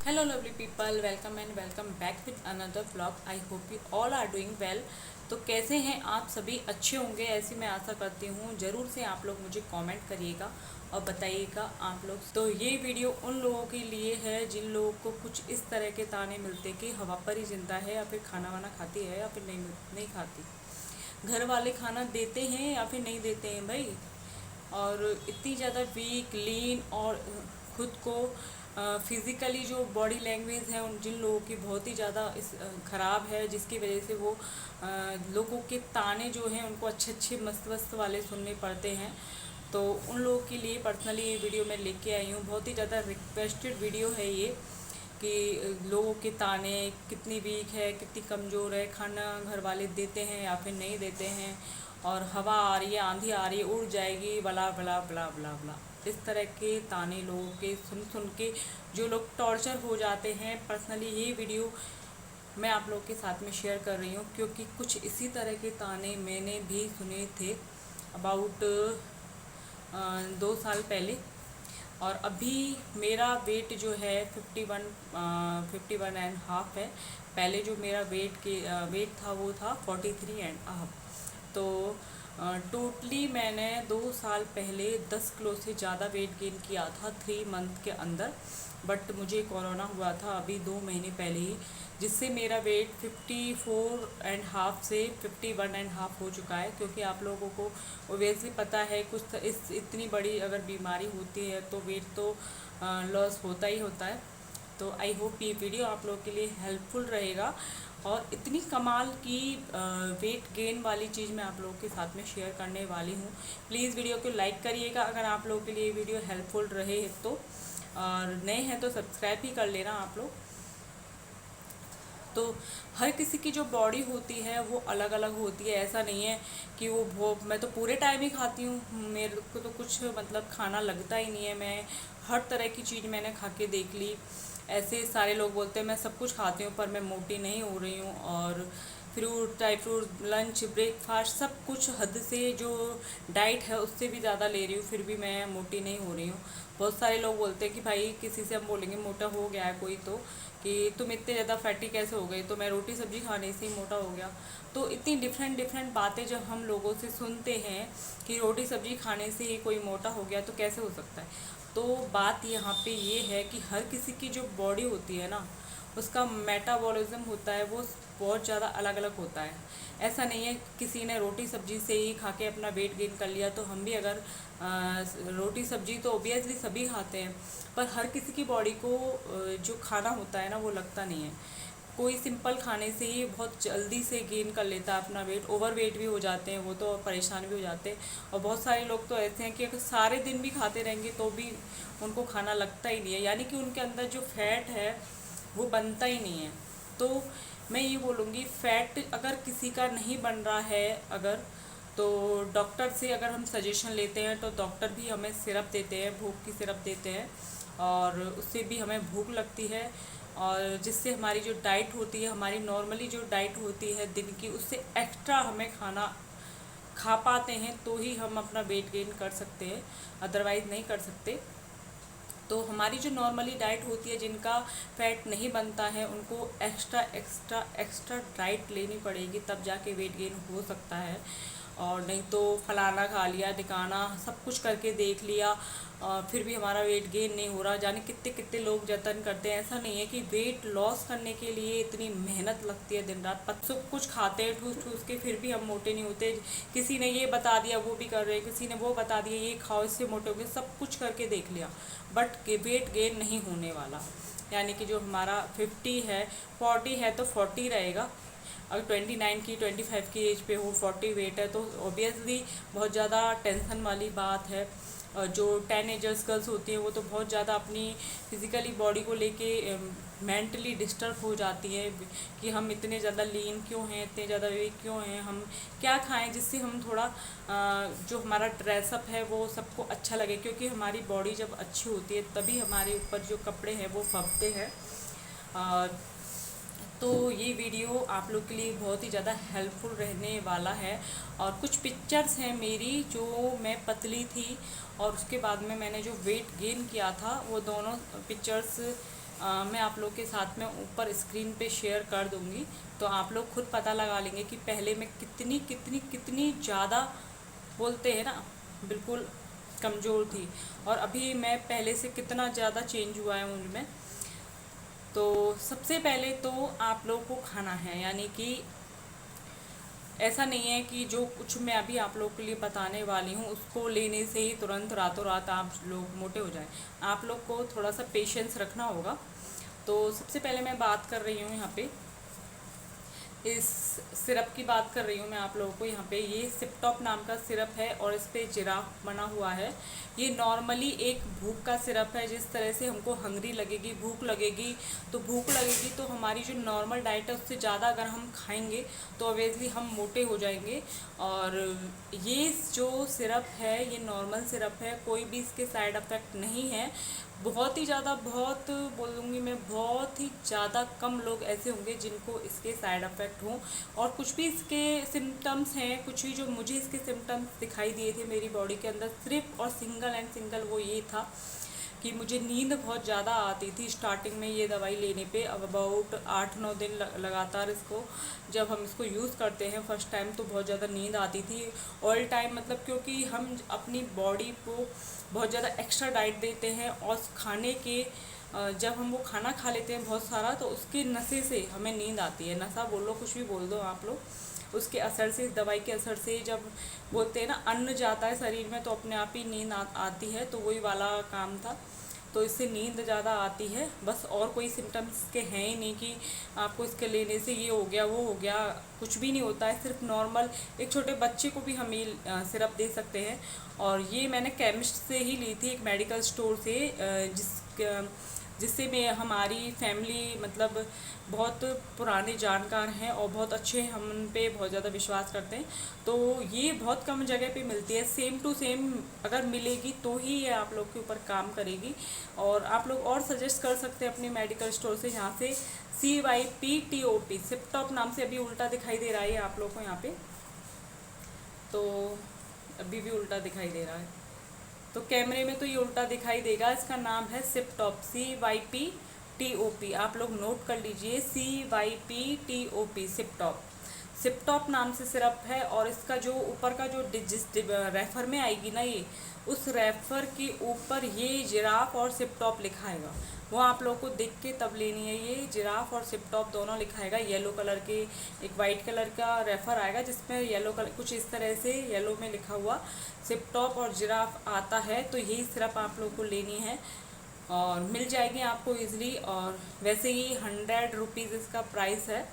Hello lovely people, welcome and welcome back with another vlog. I hope you all are doing well. तो कैसे हैं आप सभी? अच्छे होंगे ऐसी मैं आशा करती हूँ। ज़रूर से आप लोग मुझे कमेंट करिएगा और बताइएगा आप लोग। तो ये वीडियो उन लोगों के लिए है जिन लोगों को कुछ इस तरह के ताने मिलते कि हवा पर ही जिंदा है, या फिर खाना वाना खाती है या फिर नहीं खाती। घर वाले खाना देते हैं या फिर नहीं देते हैं भाई। और इतनी ज़्यादा वीक लीन और खुद को फिज़िकली जो बॉडी लैंग्वेज है उन जिन लोगों की बहुत ही ज़्यादा इस ख़राब है, जिसकी वजह से वो लोगों के ताने जो हैं उनको अच्छे अच्छे मस्त मस्त वाले सुनने पड़ते हैं। तो उन लोगों के लिए पर्सनली ये वीडियो मैं लेके आई हूँ। बहुत ही ज़्यादा रिक्वेस्टेड वीडियो है ये कि लोगों के ताने कितनी वीक है, कितनी कमज़ोर है, खाना घर वाले देते हैं या फिर नहीं देते हैं, और हवा आ रही है, आंधी आ रही है, उड़ जाएगी, बला बला बला बला बला। इस तरह के ताने लोगों के सुन सुन के जो लोग टॉर्चर हो जाते हैं। पर्सनली ये वीडियो मैं आप लोगों के साथ में शेयर कर रही हूँ क्योंकि कुछ इसी तरह के ताने मैंने भी सुने थे अबाउट 2 साल पहले। और अभी मेरा वेट जो है 51.5 है। पहले जो मेरा वेट था वो था 43.5। तो टोटली मैंने 2 साल पहले 10 किलो से ज़्यादा वेट गेन किया था 3 मंथ के अंदर। बट मुझे कोरोना हुआ था अभी 2 महीने पहले ही, जिससे मेरा वेट 54.5 से 51.5 हो चुका है। क्योंकि आप लोगों को ओबियसली पता है कुछ इस इतनी बड़ी अगर बीमारी होती है तो वेट तो लॉस होता ही होता है। तो आई होप ये वीडियो आप लोगों के लिए हेल्पफुल रहेगा। और इतनी कमाल की वेट गेन वाली चीज़ मैं आप लोगों के साथ में शेयर करने वाली हूँ। प्लीज़ वीडियो को लाइक करिएगा अगर आप लोगों के लिए वीडियो हेल्पफुल रहे तो, और नए हैं तो सब्सक्राइब भी कर लेना आप लोग। तो हर किसी की जो बॉडी होती है वो अलग अलग होती है। ऐसा नहीं है कि वो मैं तो पूरे टाइम ही खाती हूँ, मेरे को तो कुछ मतलब खाना लगता ही नहीं है। मैं हर तरह की चीज़ मैंने खा के देख ली। ऐसे सारे लोग बोलते हैं मैं सब कुछ खाती हूँ पर मैं मोटी नहीं हो रही हूँ। और fruit dry fruit lunch breakfast सब कुछ हद से जो डाइट है उससे भी ज़्यादा ले रही हूँ, फिर भी मैं मोटी नहीं हो रही हूँ। बहुत सारे लोग बोलते हैं कि भाई किसी से हम बोलेंगे मोटा हो गया है कोई तो कि तुम इतने ज़्यादा फैटी कैसे हो गई, तो मैं रोटी सब्जी खाने से ही मोटा हो गया। तो इतनी डिफरेंट डिफरेंट बातें जब हम लोगों से सुनते हैं कि रोटी सब्जी खाने से ही कोई मोटा हो गया तो कैसे हो सकता है। तो बात यहाँ पे ये है कि हर किसी की जो बॉडी होती है ना उसका मेटाबॉलिज्म होता है वो बहुत ज़्यादा अलग अलग होता है। ऐसा नहीं है किसी ने रोटी सब्जी से ही खा के अपना वेट गेन कर लिया तो हम भी अगर रोटी सब्जी तो ओबियसली सभी खाते हैं, पर हर किसी की बॉडी को जो खाना होता है ना वो लगता नहीं है। कोई सिंपल खाने से ही बहुत जल्दी से गेन कर लेता है अपना वेट, ओवर वेट भी हो जाते हैं वो तो, परेशान भी हो जाते हैं। और बहुत सारे लोग तो ऐसे हैं कि अगर सारे दिन भी खाते रहेंगे तो भी उनको खाना लगता ही नहीं है, यानी कि उनके अंदर जो फैट है वो बनता ही नहीं है। तो मैं ये बोलूँगी फैट अगर किसी का नहीं बन रहा है अगर, तो डॉक्टर से अगर हम सजेशन लेते हैं तो डॉक्टर भी हमें सिरप देते हैं, भूख की सिरप देते हैं, और उससे भी हमें भूख लगती है। और जिससे हमारी जो डाइट होती है, हमारी नॉर्मली जो डाइट होती है दिन की, उससे एक्स्ट्रा हमें खाना खा पाते हैं तो ही हम अपना वेट गेन कर सकते हैं, अदरवाइज़ नहीं कर सकते। तो हमारी जो नॉर्मली डाइट होती है, जिनका फैट नहीं बनता है उनको एक्स्ट्रा एक्स्ट्रा एक्स्ट्रा डाइट लेनी पड़ेगी, तब जाके वेट गेन हो सकता है। और नहीं तो फलाना खा लिया ढिकाना सब कुछ करके देख लिया फिर भी हमारा वेट गेन नहीं हो रहा। जाने कितने कितने लोग जतन करते हैं। ऐसा नहीं है कि वेट लॉस करने के लिए इतनी मेहनत लगती है, दिन रात सब कुछ खाते हैं ठूस ठूस के, फिर भी हम मोटे नहीं होते। किसी ने ये बता दिया वो भी कर रहे हैं, किसी ने वो बता दिया ये खाओ इससे मोटे हो गए, सब कुछ करके देख लिया, बट वेट गेन नहीं होने वाला। यानी कि जो हमारा 50 है 40 है तो 40 रहेगा। अगर 29 की 25 की एज पे हो 40 वेट है तो ऑब्वियसली बहुत ज़्यादा टेंशन वाली बात है। और जो टीनेजर्स गर्ल्स होती हैं वो तो बहुत ज़्यादा अपनी फिज़िकली बॉडी को लेके मेंटली डिस्टर्ब हो जाती है कि हम इतने ज़्यादा लीन क्यों हैं, इतने ज़्यादा वीक क्यों हैं, हम क्या खाएं जिससे हम थोड़ा जो हमारा ड्रेसअप है वो सबको अच्छा लगे। क्योंकि हमारी बॉडी जब अच्छी होती है तभी हमारे ऊपर जो कपड़े हैं वो फबते हैं। तो ये वीडियो आप लोग के लिए बहुत ही ज़्यादा हेल्पफुल रहने वाला है। और कुछ पिक्चर्स हैं मेरी जो मैं पतली थी और उसके बाद में मैंने जो वेट गेन किया था, वो दोनों पिक्चर्स मैं आप लोग के साथ में ऊपर स्क्रीन पे शेयर कर दूँगी, तो आप लोग खुद पता लगा लेंगे कि पहले मैं कितनी कितनी कितनी ज़्यादा, बोलते हैं ना, बिल्कुल कमज़ोर थी, और अभी मैं पहले से कितना ज़्यादा चेंज हुआ है मुझ में। तो सबसे पहले तो आप लोग को खाना है, यानी कि ऐसा नहीं है कि जो कुछ मैं अभी आप लोग के लिए बताने वाली हूँ उसको लेने से ही तुरंत रातों रात आप लोग मोटे हो जाएं। आप लोग को थोड़ा सा पेशेंस रखना होगा। तो सबसे पहले मैं बात कर रही हूँ यहाँ पे इस सिरप की बात कर रही हूँ मैं आप लोगों को। यहाँ पे ये सिपटॉप नाम का सिरप है और इस पे जिराफ बना हुआ है। ये नॉर्मली एक भूख का सिरप है। जिस तरह से हमको हंगरी लगेगी, भूख लगेगी, तो भूख लगेगी तो हमारी जो नॉर्मल डाइट है उससे ज़्यादा अगर हम खाएंगे तो ऑब्वियसली हम मोटे हो जाएंगे। और ये जो सिरप है ये नॉर्मल सिरप है, कोई भी इसके साइड इफ़ेक्ट नहीं है। बहुत ही ज़्यादा, बहुत बोलूँगी मैं, बहुत ही ज़्यादा कम लोग ऐसे होंगे जिनको इसके साइड इफ़ेक्ट हों। और कुछ भी इसके सिम्टम्स हैं, कुछ भी जो मुझे इसके सिम्टम्स दिखाई दिए थे मेरी बॉडी के अंदर, सिर्फ और सिंगल वो ये था कि मुझे नींद बहुत ज़्यादा आती थी स्टार्टिंग में ये दवाई लेने पे। अब अबाउट 8-9 दिन लगातार इसको जब हम इसको यूज़ करते हैं फर्स्ट टाइम तो बहुत ज़्यादा नींद आती थी ऑल टाइम। मतलब क्योंकि हम अपनी बॉडी को बहुत ज़्यादा एक्स्ट्रा डाइट देते हैं और खाने के जब हम वो खाना खा लेते हैं बहुत सारा तो उसके नशे से हमें नींद आती है। नशा बोलो, कुछ भी बोल दो आप लोग, उसके असर से, इस दवाई के असर से जब बोलते हैं ना अन्न जाता है शरीर में तो अपने आप ही नींद आती है। तो वही वाला काम था। तो इससे नींद ज़्यादा आती है बस, और कोई सिम्टम्स के हैं ही नहीं कि आपको इसके लेने से ये हो गया वो हो गया, कुछ भी नहीं होता है। सिर्फ नॉर्मल एक छोटे बच्चे को भी हम ये सिरप दे सकते हैं। और ये मैंने केमिस्ट से ही ली थी, एक मेडिकल स्टोर से, जिससे मैं, हमारी फैमिली मतलब बहुत पुराने जानकार हैं और बहुत अच्छे, हम उन पे बहुत ज़्यादा विश्वास करते हैं। तो ये बहुत कम जगह पे मिलती है, सेम टू सेम अगर मिलेगी तो ही ये आप लोग के ऊपर काम करेगी। और आप लोग और सजेस्ट कर सकते हैं अपने मेडिकल स्टोर से, जहाँ से CYPTOP सिपटॉप नाम से अभी उल्टा दिखाई दे रहा है आप लोग को यहाँ पे, तो अभी भी उल्टा दिखाई दे रहा है, तो कैमरे में तो ये उल्टा दिखाई देगा। इसका नाम है सिपटॉप, CYPTOP, आप लोग नोट कर लीजिए, CYPTOP सिपटॉप। सिपटॉप नाम से सिरप है। और इसका जो ऊपर का जो जिस रेफर में आएगी ना, ये उस रेफर के ऊपर ये जिराफ और सिपटॉप लिखा है, वो आप लोग को देख के तब लेनी है। ये जिराफ और सिपटॉप दोनों लिखा है, येलो कलर के, एक वाइट कलर का रेफर आएगा जिसमें येलो कलर कुछ इस तरह से येलो में लिखा हुआ सिपटॉप और जिराफ आता है। तो यही सिरप आप लोग को लेनी है और मिल जाएगी आपको इजीली। और वैसे ही 100 रुपीज़ इसका प्राइस है।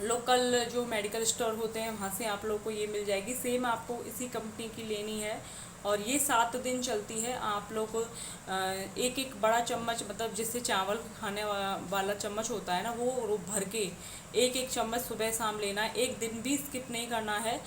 लोकल जो मेडिकल स्टोर होते हैं वहाँ से आप लोग को ये मिल जाएगी। सेम आपको इसी कंपनी की लेनी है और ये 7 दिन चलती है। आप लोग को एक एक बड़ा चम्मच, मतलब जिससे चावल खाने वाला चम्मच होता है ना, वो भर के एक एक चम्मच सुबह शाम लेना है, एक दिन भी स्किप नहीं करना है।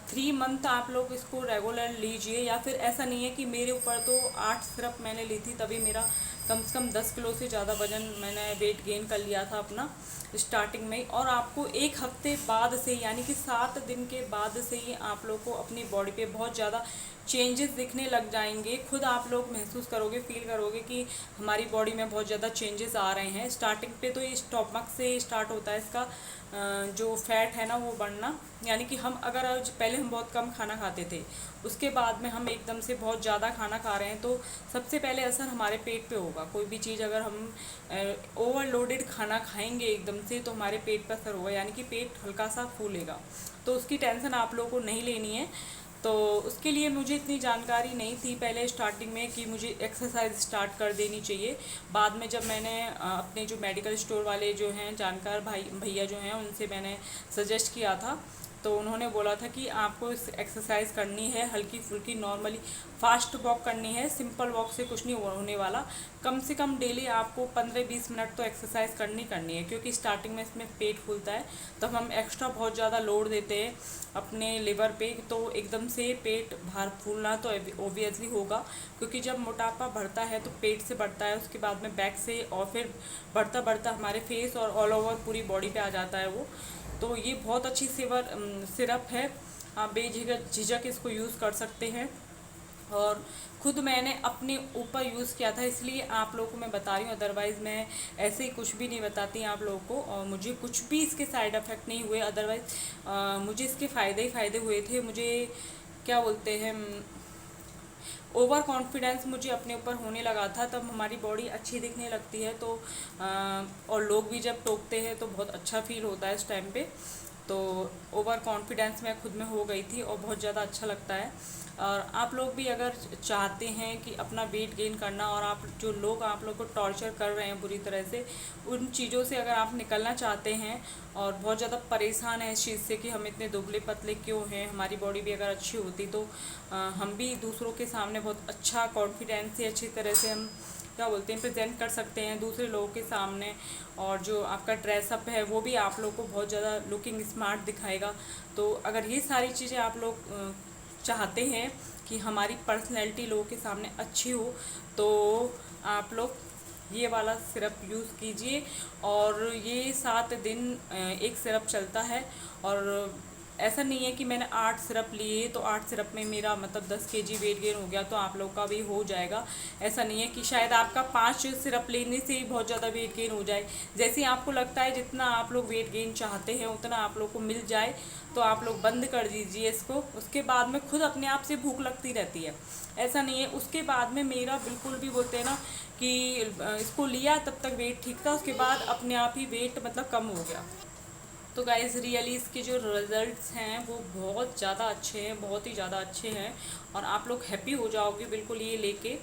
3 मंथ आप लोग इसको रेगुलर लीजिए। या फिर ऐसा नहीं है कि मेरे ऊपर तो 8 सिरप मैंने ली थी तभी मेरा कम से कम 10 किलो से ज़्यादा वज़न, मैंने वेट गेन कर लिया था अपना स्टार्टिंग में। और आपको एक हफ्ते बाद से, यानी कि 7 दिन के बाद से ही आप लोग को अपनी बॉडी पे बहुत ज़्यादा चेंजेस दिखने लग जाएंगे। खुद आप लोग महसूस करोगे, फील करोगे कि हमारी बॉडी में बहुत ज़्यादा चेंजेस आ रहे हैं। स्टार्टिंग पे तो ये स्टॉमक से स्टार्ट होता है इसका जो फैट है ना वो बढ़ना, यानी कि हम अगर आज पहले हम बहुत कम खाना खाते थे, उसके बाद में हम एकदम से बहुत ज़्यादा खाना खा रहे हैं, तो सबसे पहले असर हमारे पेट पे होगा। कोई भी चीज़ अगर हम ओवरलोडेड खाना खाएंगे एकदम से तो हमारे पेट पर असर होगा, यानी कि पेट हल्का सा फूलेगा। तो उसकी टेंशन आप लोगों को नहीं लेनी है। तो उसके लिए मुझे इतनी जानकारी नहीं थी पहले स्टार्टिंग में कि मुझे एक्सरसाइज स्टार्ट कर देनी चाहिए। बाद में जब मैंने अपने जो मेडिकल स्टोर वाले जो हैं जानकार भैया जो हैं उनसे मैंने सजेस्ट किया था, तो उन्होंने बोला था कि आपको एक्सरसाइज करनी है, हल्की फुल्की नॉर्मली फास्ट वॉक करनी है। सिंपल वॉक से कुछ नहीं होने वाला, कम से कम डेली आपको 15-20 मिनट तो एक्सरसाइज करनी है। क्योंकि स्टार्टिंग में इसमें पेट फूलता है तो हम एक्स्ट्रा बहुत ज़्यादा लोड देते हैं अपने लिवर पे, तो एकदम से पेट भार फूलना तो ओबियसली होगा। क्योंकि जब मोटापा बढ़ता है तो पेट से बढ़ता है, उसके बाद में बैक से, और फिर बढ़ता बढ़ता हमारे फेस और ऑल ओवर पूरी बॉडी पे आ जाता है वो। तो ये बहुत अच्छी सिरप है, आप बेझिझक इसको यूज़ कर सकते हैं। और खुद मैंने अपने ऊपर यूज़ किया था, इसलिए आप लोगों को मैं बता रही हूँ। अदरवाइज़ मैं ऐसे ही कुछ भी नहीं बताती आप लोगों को, और मुझे कुछ भी इसके साइड इफ़ेक्ट नहीं हुए। अदरवाइज़ मुझे इसके फ़ायदे ही फ़ायदे हुए थे। मुझे क्या बोलते हैं, ओवर कॉन्फिडेंस मुझे अपने ऊपर होने लगा था, तब हमारी बॉडी अच्छी दिखने लगती है। तो और लोग भी जब टोकते हैं तो बहुत अच्छा फील होता है इस टाइम पे। तो ओवर कॉन्फिडेंस मैं खुद में हो गई थी और बहुत ज़्यादा अच्छा लगता है। और आप लोग भी अगर चाहते हैं कि अपना वेट गेन करना, और आप जो लोग आप लोग को टॉर्चर कर रहे हैं बुरी तरह से, उन चीज़ों से अगर आप निकलना चाहते हैं और बहुत ज़्यादा परेशान हैं इस चीज़ से कि हम इतने दुबले पतले क्यों हैं, हमारी बॉडी भी अगर अच्छी होती तो हम भी दूसरों के सामने बहुत अच्छा कॉन्फिडेंस से अच्छी तरह से हम क्या बोलते हैं प्रेजेंट कर सकते हैं दूसरे लोगों के सामने। और जो आपका ड्रेसअप है वो भी आप लोग को बहुत ज़्यादा लुकिंग स्मार्ट दिखाएगा। तो अगर ये सारी चीज़ें आप लोग चाहते हैं कि हमारी पर्सनैलिटी लोगों के सामने अच्छी हो, तो आप लोग ये वाला सिरप यूज़ कीजिए। और ये 7 दिन एक सिरप चलता है। और ऐसा नहीं है कि मैंने 8 सिरप लिए तो 8 सिरप में मेरा मतलब 10 केजी वेट गेन हो गया, तो आप लोग का भी हो जाएगा। ऐसा नहीं है कि शायद आपका 5 सिरप लेने से ही बहुत ज़्यादा वेट गेन हो जाए। जैसे ही आपको लगता है जितना आप लोग वेट गेन चाहते हैं उतना आप लोग को मिल जाए, तो आप लोग बंद कर दीजिए इसको। उसके बाद में खुद अपने आप से भूख लगती रहती है। ऐसा नहीं है, उसके बाद में मेरा बिल्कुल भी बोलते हैं ना कि इसको लिया तब तक वेट ठीक था, उसके बाद अपने आप ही वेट मतलब कम हो गया। तो गाइज़ रियली इसके जो रिज़ल्ट्स हैं वो बहुत ज़्यादा अच्छे हैं, बहुत ही ज़्यादा अच्छे हैं। और आप लोग हैप्पी हो जाओगे बिल्कुल ये लेके।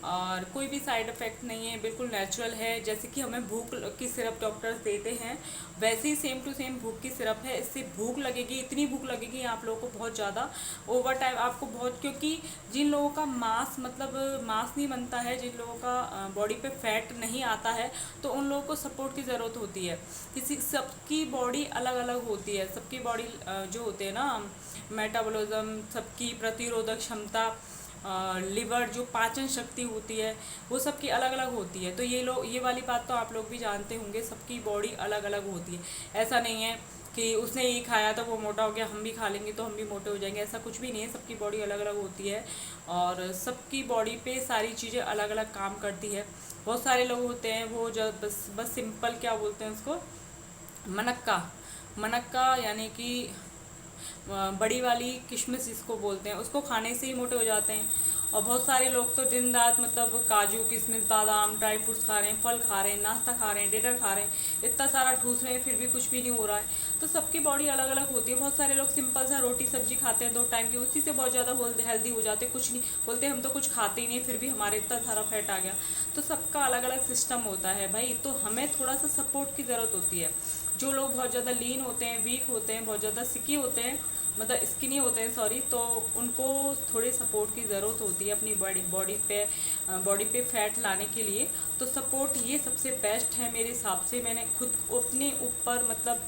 और कोई भी साइड इफ़ेक्ट नहीं है, बिल्कुल नेचुरल है। जैसे कि हमें भूख की सिरप डॉक्टर्स देते हैं, वैसे ही सेम टू सेम भूख की सिरप है। इससे भूख लगेगी, इतनी भूख लगेगी आप लोगों को बहुत ज़्यादा, ओवर टाइम आपको बहुत। क्योंकि जिन लोगों का मांस मतलब मांस नहीं बनता है, जिन लोगों का बॉडी पे फैट नहीं आता है, तो उन लोगों को सपोर्ट की ज़रूरत होती है। किसी सबकी बॉडी अलग अलग होती है, सबकी बॉडी जो होते हैं ना, मेटाबॉलिज्म, सबकी प्रतिरोधक क्षमता, लिवर, जो पाचन शक्ति होती है, वो सबकी अलग अलग होती है। तो ये वाली बात तो आप लोग भी जानते होंगे, सबकी बॉडी अलग अलग होती है। ऐसा नहीं है कि उसने ये खाया तो वो मोटा हो गया, हम भी खा लेंगे तो हम भी मोटे हो जाएंगे, ऐसा कुछ भी नहीं है। सबकी बॉडी अलग अलग होती है और सबकी बॉडी पे सारी चीज़ें अलग अलग काम करती है। बहुत सारे लोग होते हैं वो जब बस सिंपल क्या बोलते हैं उसको, मनक्का। मनक्का यानी कि बड़ी वाली किशमिश जिसको बोलते हैं, उसको खाने से ही मोटे हो जाते हैं। और बहुत सारे लोग तो दिन रात मतलब काजू किशमिश बादाम ड्राई फ्रूट्स खा रहे हैं, फल खा रहे हैं, नाश्ता खा रहे हैं, डिनर खा रहे हैं, इतना सारा ठूस रहे हैं, फिर भी कुछ भी नहीं हो रहा है। तो सबकी बॉडी अलग अलग होती है। बहुत सारे लोग सिंपल सा रोटी सब्जी खाते हैं 2 टाइम की, उसी से बहुत ज़्यादा हेल्दी हो जाते हैं। कुछ नहीं बोलते, हम तो कुछ खाते ही नहीं फिर भी हमारे इतना सारा फैट आ गया। तो सबका अलग अलग सिस्टम होता है भाई, तो हमें थोड़ा सा सपोर्ट की ज़रूरत होती है। जो लोग बहुत ज़्यादा लीन होते हैं, वीक होते हैं, बहुत ज़्यादा सिकी होते हैं, मतलब स्किनी होते हैं सॉरी, तो उनको थोड़े सपोर्ट की ज़रूरत होती है अपनी बॉडी पे फैट लाने के लिए। तो सपोर्ट ये सबसे बेस्ट है मेरे हिसाब से। मैंने खुद अपने ऊपर मतलब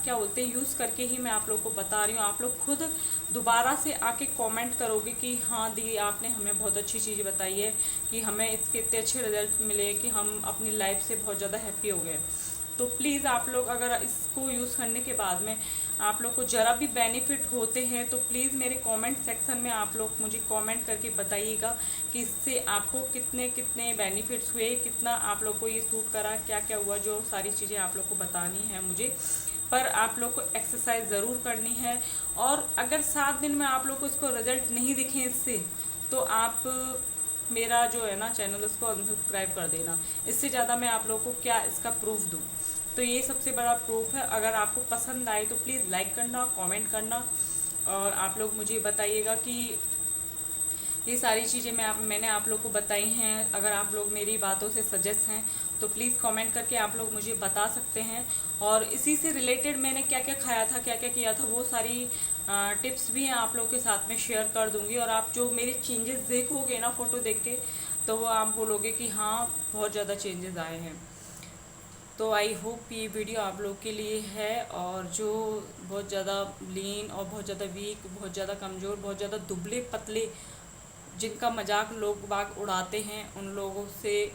क्या बोलते हैं यूज़ करके ही मैं आप लोग को बता रही हूँ। आप लोग खुद दोबारा से आके कमेंट करोगे कि हाँ दी आपने हमें बहुत अच्छी चीज़ बताई है, कि हमें इसके इतने अच्छे रिजल्ट मिले कि हम अपनी लाइफ से बहुत ज़्यादा हैप्पी हो गए। तो प्लीज़ आप लोग अगर इसको यूज़ करने के बाद में आप लोग को ज़रा भी बेनिफिट होते हैं तो प्लीज़ मेरे कमेंट सेक्शन में आप लोग मुझे कमेंट करके बताइएगा कि इससे आपको कितने कितने बेनिफिट्स हुए, कितना आप लोग को ये सूट करा, क्या क्या हुआ। जो सारी चीज़ें आप लोग को बतानी है मुझे, पर आप लोग को एक्सरसाइज ज़रूर करनी है। और अगर 7 दिन में आप लोग को इसको रिजल्ट नहीं दिखे इससे, तो आप मेरा जो है ना चैनल उसको अनसब्सक्राइब कर देना। इससे ज़्यादा मैं आप लोगों को क्या इसका प्रूफ दूँ। तो ये सबसे बड़ा प्रूफ है। अगर आपको पसंद आए तो प्लीज़ लाइक करना, कमेंट करना, और आप लोग मुझे बताइएगा कि ये सारी चीज़ें मैंने आप लोग को बताई हैं। अगर आप लोग मेरी बातों से सजेस्ट हैं तो प्लीज़ कमेंट करके आप लोग मुझे बता सकते हैं। और इसी से रिलेटेड मैंने क्या क्या खाया था, क्या क्या किया था, वो सारी टिप्स भी हैं आप लोग के साथ में शेयर कर दूंगी। और आप जो मेरे चेंजेस देखोगे ना फ़ोटो देख के, तो वो आप बोलोगे कि हाँ बहुत ज़्यादा चेंजेस आए हैं। तो आई होप ये वीडियो आप लोग के लिए है। और जो बहुत ज़्यादा लीन और बहुत ज़्यादा वीक, बहुत ज़्यादा कमज़ोर, बहुत ज़्यादा दुबले पतले, जिनका मजाक लोग बाग उड़ाते हैं, उन लोगों से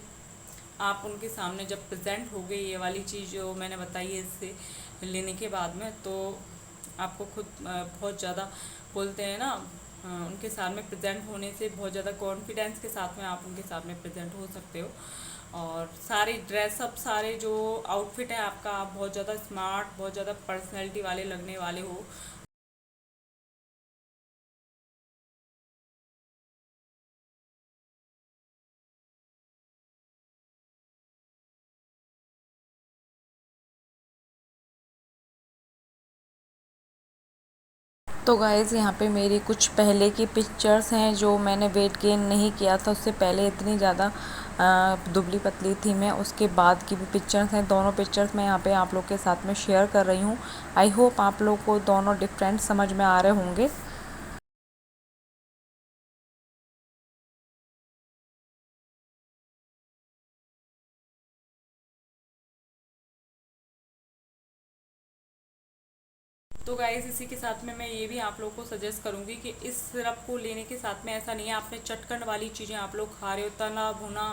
आप उनके सामने जब प्रेजेंट हो गए ये वाली चीज़ जो मैंने बताई है इससे लेने के बाद में, तो आपको खुद बहुत ज़्यादा बोलते हैं ना उनके सामने प्रेजेंट होने से बहुत ज़्यादा कॉन्फिडेंस के साथ में आप उनके सामने प्रेजेंट हो सकते हो। और सारे ड्रेसअप, सारे जो आउटफिट है आपका, आप बहुत ज़्यादा स्मार्ट, बहुत ज़्यादा पर्सनैलिटी वाले लगने वाले हो। तो गाइज़ यहाँ पे मेरी कुछ पहले की पिक्चर्स हैं जो मैंने वेट गेन नहीं किया था, उससे पहले इतनी ज़्यादा दुबली पतली थी मैं। उसके बाद की भी पिक्चर्स हैं, दोनों पिक्चर्स मैं यहाँ पे आप लोग के साथ में शेयर कर रही हूँ। आई होप आप लोग को दोनों डिफरेंट समझ में आ रहे होंगे। तो गाइज़ इसी के साथ में मैं ये भी आप लोगों को सजेस्ट करूँगी कि इस सिरप को लेने के साथ में ऐसा नहीं है आपने चटकन वाली चीज़ें आप लोग खा रहे हो, तना भुना,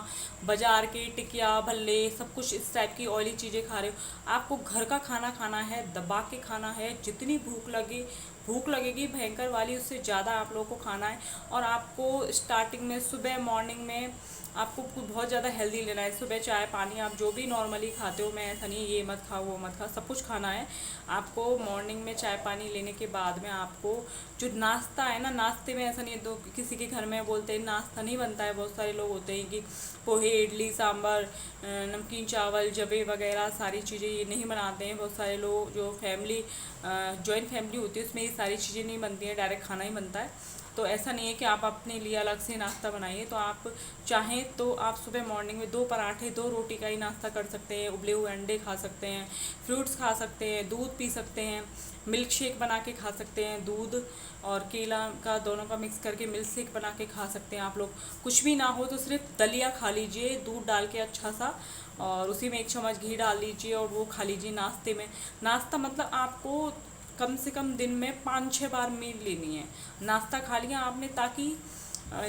बाजार के टिकिया भल्ले, सब कुछ इस टाइप की ऑयली चीज़ें खा रहे हो। आपको घर का खाना खाना है, दबा के खाना है, जितनी भूख लगेगी भयंकर वाली, उससे ज़्यादा आप लोगों को खाना है। और आपको स्टार्टिंग में सुबह मॉर्निंग में आपको बहुत ज़्यादा हेल्दी लेना है। सुबह चाय पानी आप जो भी नॉर्मली खाते हो, मैं ऐसा नहीं ये मत खाओ वो मत खाओ, सब कुछ खाना है आपको। मॉर्निंग में चाय पानी लेने के बाद में आपको जो नाश्ता है ना, नाश्ते में ऐसा नहीं है तो किसी के घर में बोलते हैं नाश्ता नहीं बनता है, बहुत सारे लोग होते हैं कि पोहे इडली सांभर नमकीन चावल जबे वगैरह सारी चीज़ें ये नहीं बनाते हैं। बहुत सारे लोग जो फैमिली जॉइंट फैमिली होती है उसमें ये सारी चीज़ें नहीं बनती हैं, डायरेक्ट खाना ही बनता है। तो ऐसा नहीं है कि आप अपने लिए अलग से नाश्ता बनाइए। तो आप चाहें तो आप सुबह मॉर्निंग में 2 पराठे 2 रोटी का ही नाश्ता कर सकते हैं, उबले हुए अंडे खा सकते हैं, फ्रूट्स खा सकते हैं, दूध पी सकते हैं, मिल्क शेक बना के खा सकते हैं, दूध और केला का दोनों का मिक्स करके मिल्क शेक बना के खा सकते हैं आप लोग। कुछ भी ना हो तो सिर्फ दलिया खा लीजिए दूध डाल के अच्छा सा, और उसी में 1 चम्मच घी डाल लीजिए और वो खा लीजिए नाश्ते में। नाश्ता मतलब आपको कम से कम दिन में 5-6 बार मील लेनी है। नाश्ता खा लिया आपने, ताकि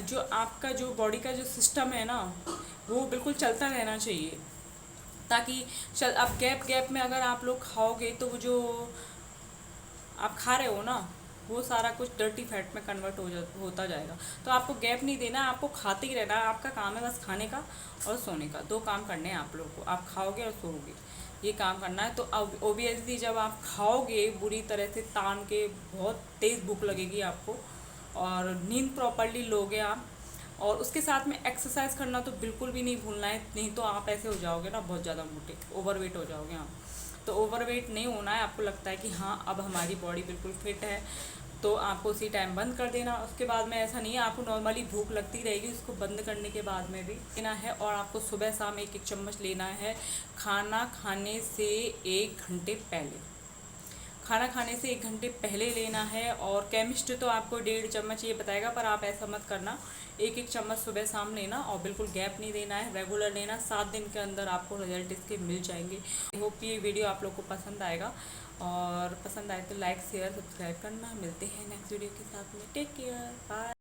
जो आपका जो बॉडी का जो सिस्टम है ना वो बिल्कुल चलता रहना चाहिए। ताकि चल अब गैप गैप में अगर आप लोग खाओगे तो वो जो आप खा रहे हो ना वो सारा कुछ डर्टी फैट में कन्वर्ट होता जाएगा। तो आपको गैप नहीं देना, आपको खाते ही रहना है। आपका काम है बस खाने का और सोने का, 2 काम करने हैं आप लोगों को। आप खाओगे और सोओगे, ये काम करना है। तो अब ओबियसली जब आप खाओगे बुरी तरह से तान के, बहुत तेज़ भूख लगेगी आपको और नींद प्रॉपरली लोगे आप। और उसके साथ में एक्सरसाइज करना तो बिल्कुल भी नहीं भूलना है, नहीं तो आप ऐसे हो जाओगे ना बहुत ज़्यादा मोटे, ओवरवेट हो जाओगे आप। तो ओवरवेट नहीं होना है। आपको लगता है कि हाँ अब हमारी बॉडी बिल्कुल फिट है तो आपको उसी टाइम बंद कर देना। उसके बाद में ऐसा नहीं है, आपको नॉर्मली भूख लगती रहेगी, उसको बंद करने के बाद में भी लेना है। और आपको सुबह शाम 1-1 चम्मच लेना है खाना खाने से 1 घंटे पहले। खाना खाने से 1 घंटे पहले लेना है। और केमिस्ट तो आपको 1.5 चम्मच ये बताएगा, पर आप ऐसा मत करना, 1-1 चम्मच सुबह शाम लेना और बिल्कुल गैप नहीं देना है, रेगुलर लेना। 7 दिन के अंदर आपको रिजल्ट इसके मिल जाएंगे। आई होप ये वीडियो आप लोग को पसंद आएगा, और पसंद आए तो लाइक शेयर सब्सक्राइब करना। मिलते हैं नेक्स्ट वीडियो के साथ में। Take care, bye.